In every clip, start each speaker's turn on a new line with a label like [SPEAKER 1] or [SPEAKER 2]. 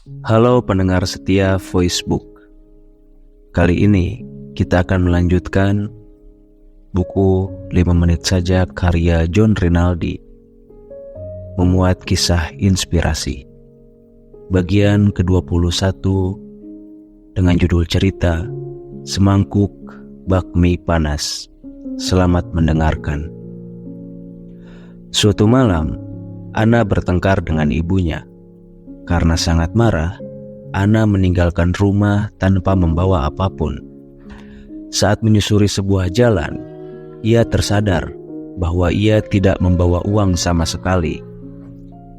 [SPEAKER 1] Halo pendengar setia Voicebook. Kali ini kita akan melanjutkan buku 5 menit saja karya John Rinaldi, memuat kisah inspirasi. Bagian ke-21 dengan judul cerita Semangkuk Bakmi Panas. Selamat mendengarkan. Suatu malam, Ana bertengkar dengan ibunya. Karena sangat marah, Ana meninggalkan rumah tanpa membawa apapun. Saat menyusuri sebuah jalan, ia tersadar bahwa ia tidak membawa uang sama sekali.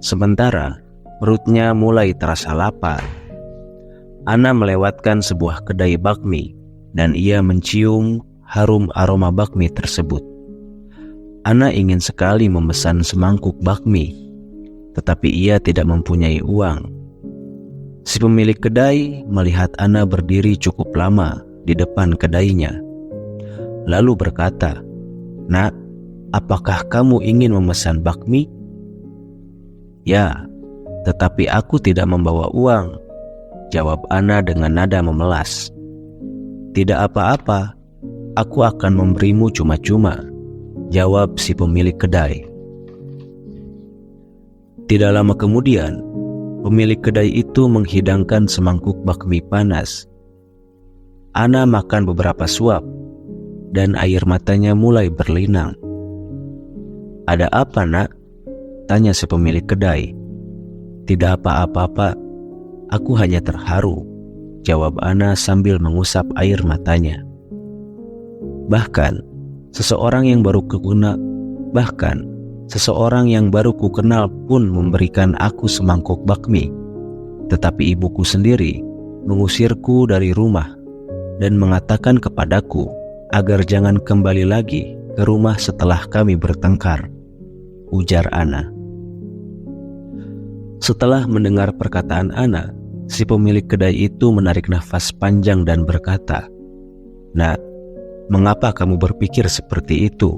[SPEAKER 1] Sementara perutnya mulai terasa lapar. Ana melewatkan sebuah kedai bakmi dan ia mencium harum aroma bakmi tersebut. Ana ingin sekali memesan semangkuk bakmi, tetapi ia tidak mempunyai uang. Si pemilik kedai melihat Ana berdiri cukup lama di depan kedainya, lalu berkata, "Nak, apakah kamu ingin memesan bakmi?" "Ya, tetapi aku tidak membawa uang," jawab Ana dengan nada memelas. "Tidak apa-apa, aku akan memberimu cuma-cuma," jawab si pemilik kedai. Tidak lama kemudian, pemilik kedai itu menghidangkan semangkuk bakmi panas. Ana makan beberapa suap, dan air matanya mulai berlinang. "Ada apa, Nak?" tanya si pemilik kedai. "Tidak apa-apa, Pak. Aku hanya terharu," jawab Ana sambil mengusap air matanya. Bahkan seseorang yang baru kukenal pun memberikan aku semangkuk bakmi, tetapi ibuku sendiri mengusirku dari rumah dan mengatakan kepadaku agar jangan kembali lagi ke rumah setelah kami bertengkar, ujar Ana. Setelah mendengar perkataan Ana, si pemilik kedai itu menarik nafas panjang dan berkata, "Nak, mengapa kamu berpikir seperti itu?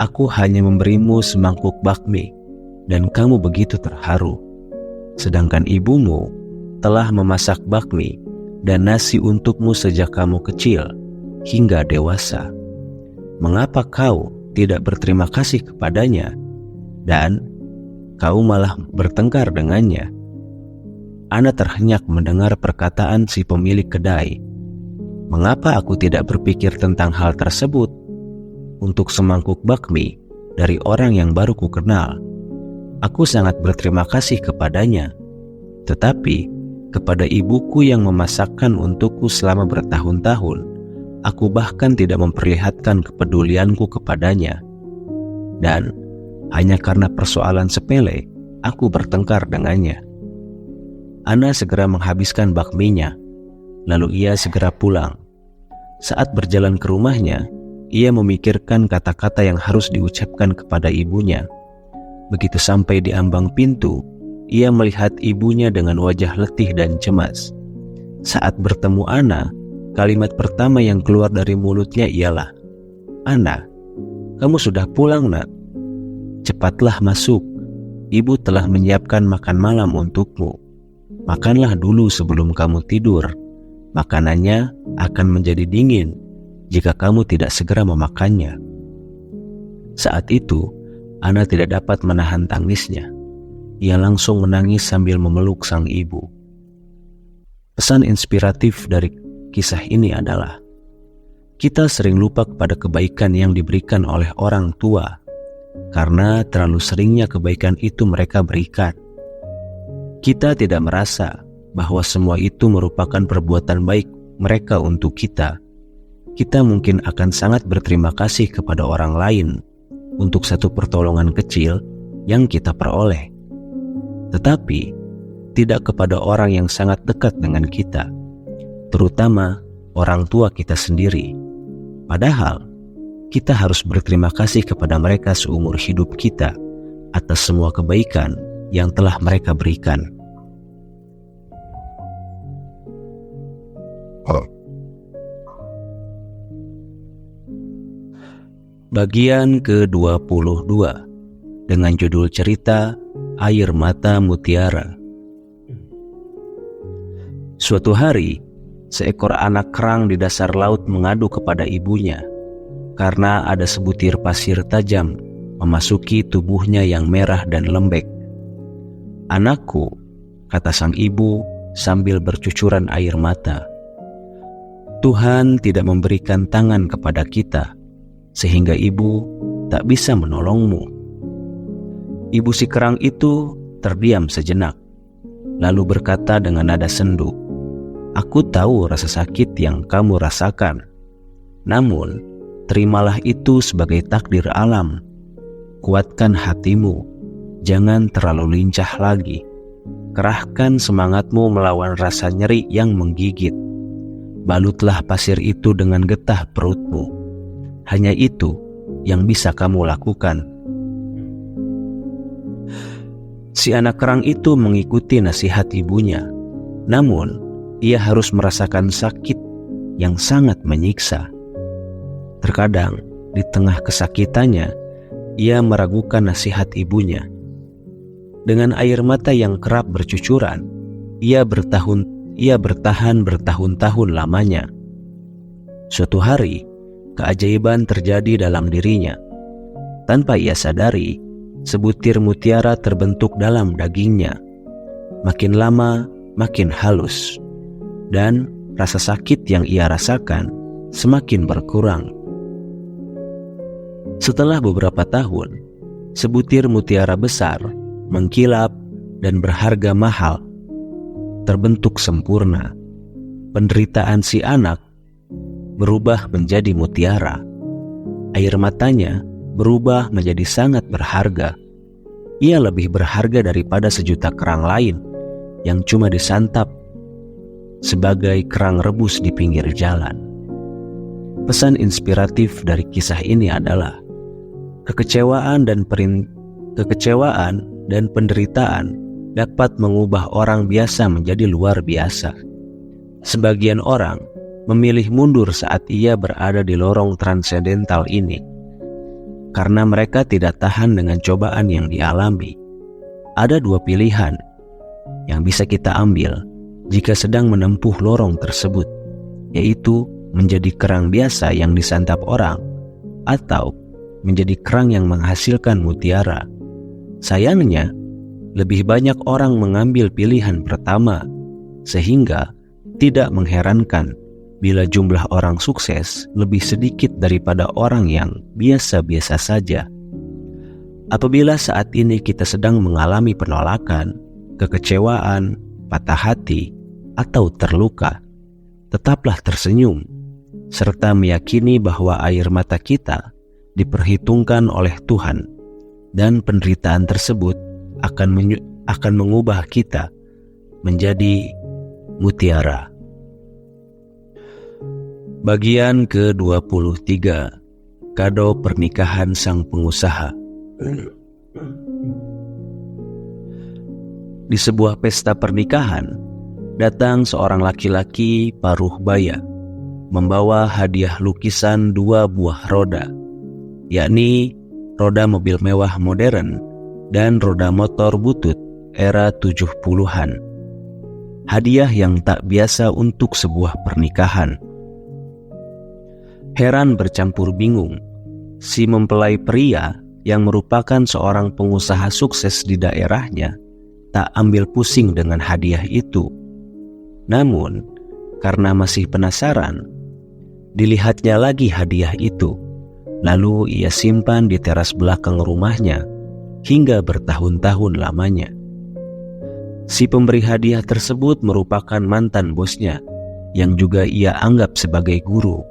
[SPEAKER 1] Aku hanya memberimu semangkuk bakmi dan kamu begitu terharu. Sedangkan ibumu telah memasak bakmi dan nasi untukmu sejak kamu kecil hingga dewasa. Mengapa kau tidak berterima kasih kepadanya dan kau malah bertengkar dengannya?" Ana terhenyak mendengar perkataan si pemilik kedai. Mengapa aku tidak berpikir tentang hal tersebut? Untuk semangkuk bakmi dari orang yang baru kukenal, aku sangat berterima kasih kepadanya. Tetapi kepada ibuku yang memasakkan untukku selama bertahun-tahun, aku bahkan tidak memperlihatkan kepedulianku kepadanya. Dan hanya karena persoalan sepele, aku bertengkar dengannya." Ana segera menghabiskan bakminya, lalu ia segera pulang. Saat berjalan ke rumahnya, ia memikirkan kata-kata yang harus diucapkan kepada ibunya. Begitu sampai di ambang pintu, ia melihat ibunya dengan wajah letih dan cemas. Saat bertemu Ana, kalimat pertama yang keluar dari mulutnya ialah, "Ana, kamu sudah pulang, Nak? Cepatlah masuk. Ibu telah menyiapkan makan malam untukmu. Makanlah dulu sebelum kamu tidur. Makanannya akan menjadi dingin jika kamu tidak segera memakannya." Saat itu, Ana tidak dapat menahan tangisnya. Ia langsung menangis sambil memeluk sang ibu. Pesan inspiratif dari kisah ini adalah, kita sering lupa kepada kebaikan yang diberikan oleh orang tua, karena terlalu seringnya kebaikan itu mereka berikan. Kita tidak merasa bahwa semua itu merupakan perbuatan baik mereka untuk kita. Kita mungkin akan sangat berterima kasih kepada orang lain untuk satu pertolongan kecil yang kita peroleh, tetapi tidak kepada orang yang sangat dekat dengan kita, terutama orang tua kita sendiri. Padahal kita harus berterima kasih kepada mereka seumur hidup kita atas semua kebaikan yang telah mereka berikan. Bagian ke-22 dengan judul cerita Air Mata Mutiara. Suatu hari, seekor anak kerang di dasar laut mengadu kepada ibunya karena ada sebutir pasir tajam memasuki tubuhnya yang merah dan lembek. "Anakku," kata sang ibu sambil bercucuran air mata, "Tuhan tidak memberikan tangan kepada kita, sehingga ibu tak bisa menolongmu." Ibu si kerang itu terdiam sejenak, lalu berkata dengan nada sendu, "Aku tahu rasa sakit yang kamu rasakan. Namun, terimalah itu sebagai takdir alam. Kuatkan hatimu, jangan terlalu lincah lagi. Kerahkan semangatmu melawan rasa nyeri yang menggigit. Balutlah pasir itu dengan getah perutmu. Hanya itu yang bisa kamu lakukan." Si anak kerang itu mengikuti nasihat ibunya, namun ia harus merasakan sakit yang sangat menyiksa. Terkadang di tengah kesakitannya, ia meragukan nasihat ibunya. Dengan air mata yang kerap bercucuran, ia bertahan bertahun-tahun lamanya. Suatu hari, keajaiban terjadi dalam dirinya. Tanpa ia sadari, sebutir mutiara terbentuk dalam dagingnya. Makin lama, makin halus, dan rasa sakit yang ia rasakan semakin berkurang. Setelah beberapa tahun, sebutir mutiara besar, mengkilap dan berharga mahal, terbentuk sempurna. Penderitaan si anak berubah menjadi mutiara. Air matanya berubah menjadi sangat berharga. Ia lebih berharga daripada 1.000.000 kerang lain yang cuma disantap sebagai kerang rebus di pinggir jalan. Pesan inspiratif dari kisah ini adalah kekecewaan dan penderitaan dapat mengubah orang biasa menjadi luar biasa. Sebagian orang memilih mundur saat ia berada di lorong transendental ini karena mereka tidak tahan dengan cobaan yang dialami. Ada 2 pilihan yang bisa kita ambil jika sedang menempuh lorong tersebut, yaitu menjadi kerang biasa yang disantap orang atau menjadi kerang yang menghasilkan mutiara. Sayangnya, lebih banyak orang mengambil pilihan pertama, sehingga tidak mengherankan bila jumlah orang sukses lebih sedikit daripada orang yang biasa-biasa saja. Apabila saat ini kita sedang mengalami penolakan, kekecewaan, patah hati, atau terluka, tetaplah tersenyum, serta meyakini bahwa air mata kita diperhitungkan oleh Tuhan, dan penderitaan tersebut akan mengubah kita menjadi mutiara. Bagian ke-23, kado pernikahan sang pengusaha. Di sebuah pesta pernikahan, datang seorang laki-laki paruh baya, membawa hadiah lukisan 2 buah roda, yakni roda mobil mewah modern dan roda motor butut era 70-an. Hadiah yang tak biasa untuk sebuah pernikahan. Heran bercampur bingung, si mempelai pria yang merupakan seorang pengusaha sukses di daerahnya tak ambil pusing dengan hadiah itu. Namun, karena masih penasaran, dilihatnya lagi hadiah itu. Lalu ia simpan di teras belakang rumahnya hingga bertahun-tahun lamanya. Si pemberi hadiah tersebut merupakan mantan bosnya yang juga ia anggap sebagai guru,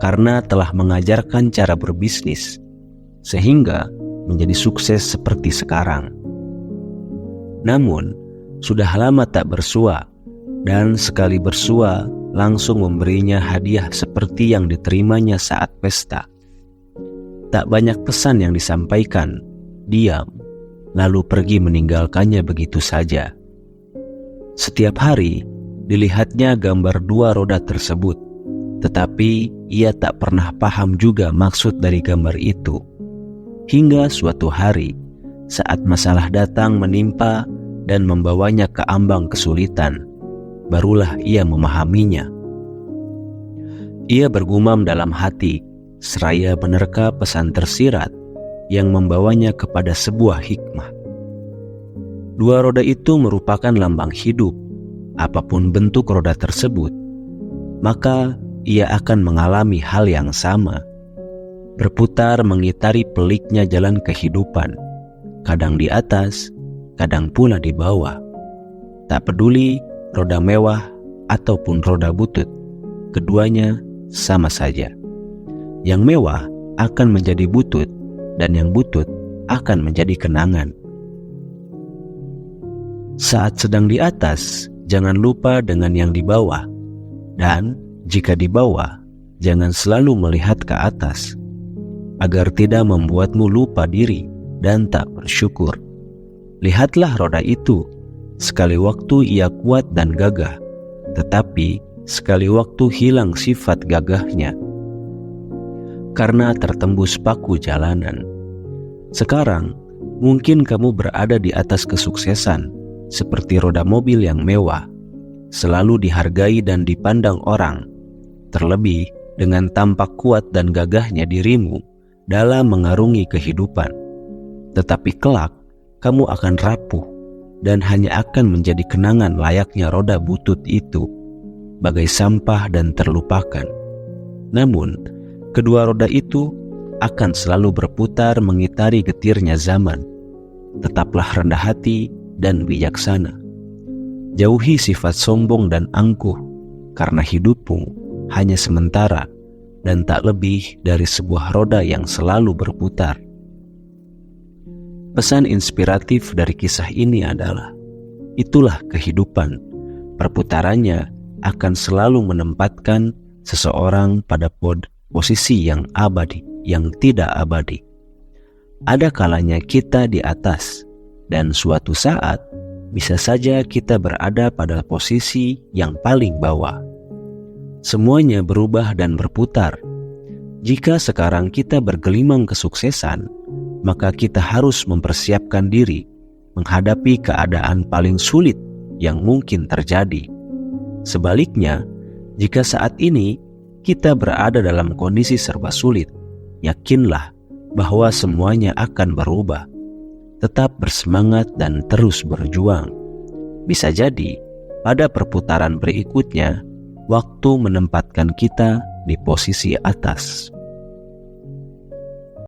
[SPEAKER 1] karena telah mengajarkan cara berbisnis sehingga menjadi sukses seperti sekarang. Namun, sudah lama tak bersua, dan sekali bersua langsung memberinya hadiah seperti yang diterimanya saat pesta. Tak banyak pesan yang disampaikan, diam, lalu pergi meninggalkannya begitu saja. Setiap hari dilihatnya gambar 2 roda tersebut, tetapi ia tak pernah paham juga maksud dari gambar itu. Hingga suatu hari, saat masalah datang menimpa dan membawanya ke ambang kesulitan, barulah ia memahaminya. Ia bergumam dalam hati, seraya menerka pesan tersirat yang membawanya kepada sebuah hikmah. Dua roda itu merupakan lambang hidup. Apapun bentuk roda tersebut, maka ia akan mengalami hal yang sama, berputar mengitari peliknya jalan kehidupan, kadang di atas, kadang pula di bawah. Tak peduli roda mewah ataupun roda butut, keduanya sama saja. Yang mewah akan menjadi butut, dan yang butut akan menjadi kenangan. Saat sedang di atas, jangan lupa dengan yang di bawah, dan jika di bawah, jangan selalu melihat ke atas, agar tidak membuatmu lupa diri dan tak bersyukur. Lihatlah roda itu, sekali waktu ia kuat dan gagah, tetapi sekali waktu hilang sifat gagahnya, karena tertembus paku jalanan. Sekarang, mungkin kamu berada di atas kesuksesan, seperti roda mobil yang mewah, selalu dihargai dan dipandang orang, terlebih dengan tampak kuat dan gagahnya dirimu dalam mengarungi kehidupan. Tetapi kelak, kamu akan rapuh dan hanya akan menjadi kenangan layaknya roda butut itu, bagai sampah dan terlupakan. Namun, kedua roda itu akan selalu berputar mengitari getirnya zaman. Tetaplah rendah hati dan bijaksana. Jauhi sifat sombong dan angkuh, karena hidupmu hanya sementara dan tak lebih dari sebuah roda yang selalu berputar. Pesan inspiratif dari kisah ini adalah, itulah kehidupan. Perputarannya akan selalu menempatkan seseorang pada posisi yang abadi, yang tidak abadi. Ada kalanya kita di atas, dan suatu saat bisa saja kita berada pada posisi yang paling bawah. Semuanya berubah dan berputar. Jika sekarang kita bergelimang kesuksesan, maka kita harus mempersiapkan diri menghadapi keadaan paling sulit yang mungkin terjadi. Sebaliknya, jika saat ini kita berada dalam kondisi serba sulit, yakinlah bahwa semuanya akan berubah. Tetap bersemangat dan terus berjuang. Bisa jadi pada perputaran berikutnya, waktu menempatkan kita di posisi atas.